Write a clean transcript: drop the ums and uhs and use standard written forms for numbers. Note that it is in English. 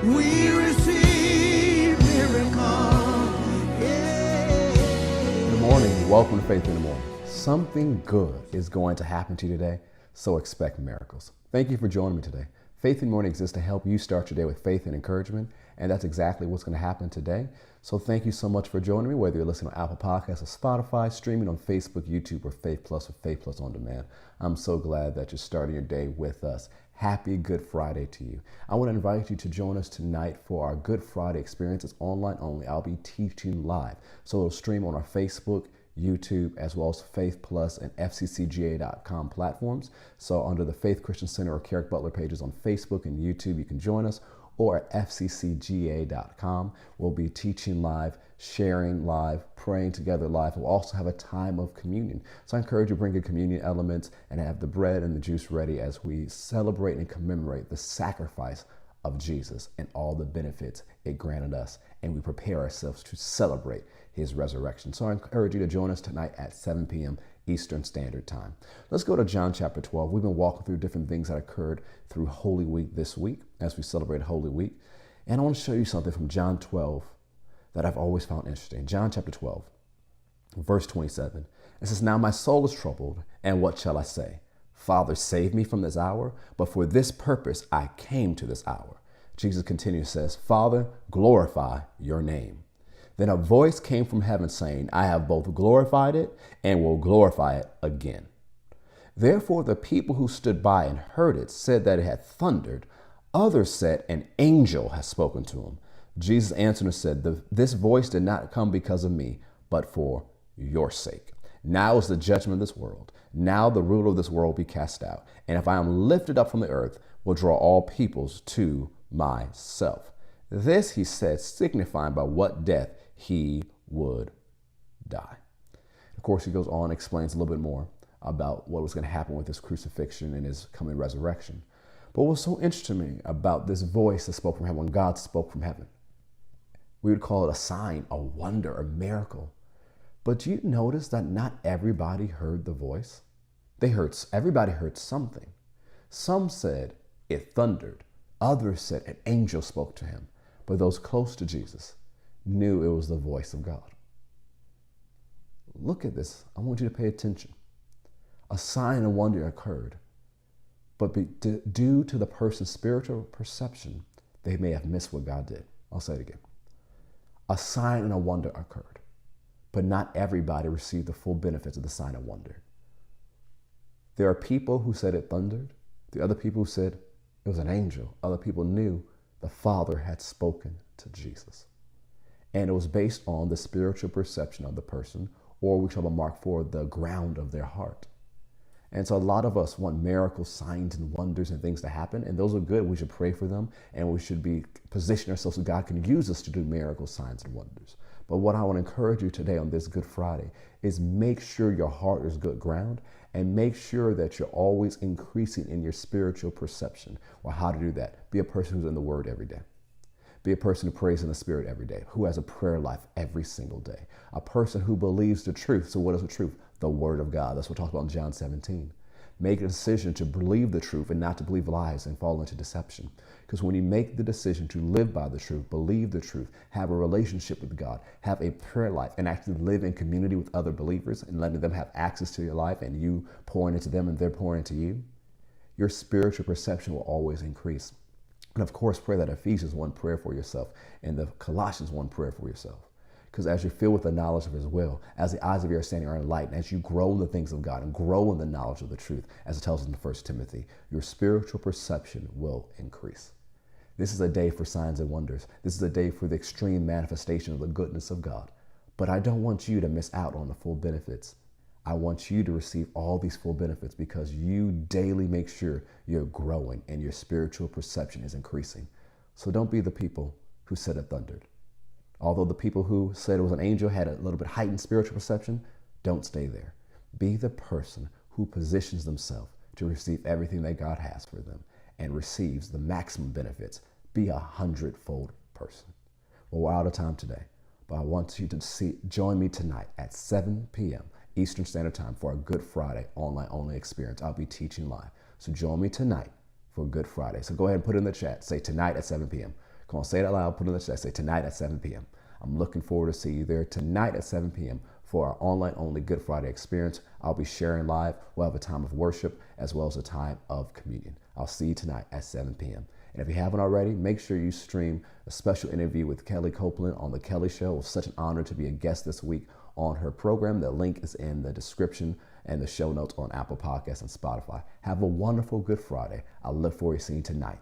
We receive miracle. Yeah. Good morning. Welcome to Faith in the Morning. Something good is going to happen to you today, so expect miracles. Thank you for joining me today. Faith in the Morning exists to help you start your day with faith and encouragement, and that's exactly what's going to happen today. So thank you so much for joining me, whether you're listening on Apple Podcasts or Spotify, streaming on Facebook, YouTube, or Faith Plus On Demand. I'm so glad that you're starting your day with us. Happy Good Friday to you. I want to invite you to join us tonight for our Good Friday experience. It's online only. I'll be teaching live. So it'll stream on our Facebook, YouTube, as well as Faith Plus and FCCGA.com platforms. So under the Faith Christian Center or Kerrick Butler pages on Facebook and YouTube, you can join us, or at FCCGA.com. We'll be teaching live, sharing live, praying together live. We'll also have a time of communion. So I encourage you to bring your communion elements and have the bread and the juice ready as we celebrate and commemorate the sacrifice of Jesus and all the benefits it granted us, and we prepare ourselves to celebrate his resurrection. So I encourage you to join us tonight at 7 p.m. Eastern Standard Time. Let's go to John chapter 12. We've been walking through different things that occurred through Holy Week this week as we celebrate Holy Week. And I want to show you something from John 12 that I've always found interesting. John chapter 12, verse 27. It says, "Now my soul is troubled, and what shall I say? Father, save me from this hour, but for this purpose I came to this hour." Jesus continues, says, "Father, glorify your name." Then a voice came from heaven saying, "I have both glorified it and will glorify it again." Therefore the people who stood by and heard it said that it had thundered. Others said, "An angel has spoken to him." Jesus answered and said, "This voice did not come because of me, but for your sake. Now is the judgment of this world. Now the ruler of this world will be cast out. And if I am lifted up from the earth, will draw all peoples to myself." This he said, signifying by what death he would die. Of course, he goes on and explains a little bit more about what was going to happen with his crucifixion and his coming resurrection. But what's so interesting to me about this voice that spoke from heaven, when God spoke from heaven, we would call it a sign, a wonder, a miracle. But do you notice that not everybody heard the voice? Everybody heard something. Some said it thundered. Others said an angel spoke to him. But those close to Jesus knew it was the voice of God. Look at this. I want you to pay attention. A sign and wonder occurred, but due to the person's spiritual perception, they may have missed what God did. I'll say it again. A sign and a wonder occurred, but not everybody received the full benefits of the sign and wonder. There are people who said it thundered. The other people who said it was an angel. Other people knew the Father had spoken to Jesus. And it was based on the spiritual perception of the person, or we shall mark for the ground of their heart. And so a lot of us want miracles, signs, and wonders and things to happen. And those are good. We should pray for them. And we should be position ourselves so God can use us to do miracles, signs, and wonders. But what I want to encourage you today on this Good Friday is make sure your heart is good ground, and make sure that you're always increasing in your spiritual perception. Well, how to do that? Be a person who's in the Word every day. Be a person who prays in the Spirit every day, who has a prayer life every single day. A person who believes the truth. So what is the truth? The Word of God. That's what we talked about in John 17. Make a decision to believe the truth and not to believe lies and fall into deception. Because when you make the decision to live by the truth, believe the truth, have a relationship with God, have a prayer life, and actually live in community with other believers and letting them have access to your life and you pouring into them and they're pouring into you, your spiritual perception will always increase. And of course, pray that Ephesians 1 prayer for yourself and the Colossians 1 prayer for yourself. Because as you're filled with the knowledge of his will, as the eyes of your understanding are enlightened, as you grow in the things of God and grow in the knowledge of the truth, as it tells us in 1 Timothy, your spiritual perception will increase. This is a day for signs and wonders. This is a day for the extreme manifestation of the goodness of God. But I don't want you to miss out on the full benefits. I want you to receive all these full benefits because you daily make sure you're growing and your spiritual perception is increasing. So don't be the people who said it thundered. Although the people who said it was an angel had a little bit heightened spiritual perception, don't stay there. Be the person who positions themselves to receive everything that God has for them and receives the maximum benefits. Be a 100-fold person. Well, we're out of time today, but I want you to join me tonight at 7 p.m. Eastern Standard Time for a Good Friday online only experience. I'll be teaching live. So join me tonight for Good Friday. So go ahead and put it in the chat. Say tonight at 7 p.m. Come on, say it out loud, put it in the chat. Say tonight at 7 p.m. I'm looking forward to see you there tonight at 7 p.m. for our online-only Good Friday experience. I'll be sharing live. We'll have a time of worship as well as a time of communion. I'll see you tonight at 7 p.m. And if you haven't already, make sure you stream a special interview with Kelly Copeland on The Kelly Show. It was such an honor to be a guest this week on her program. The link is in the description and the show notes on Apple Podcasts and Spotify. Have a wonderful Good Friday. I look forward to seeing you tonight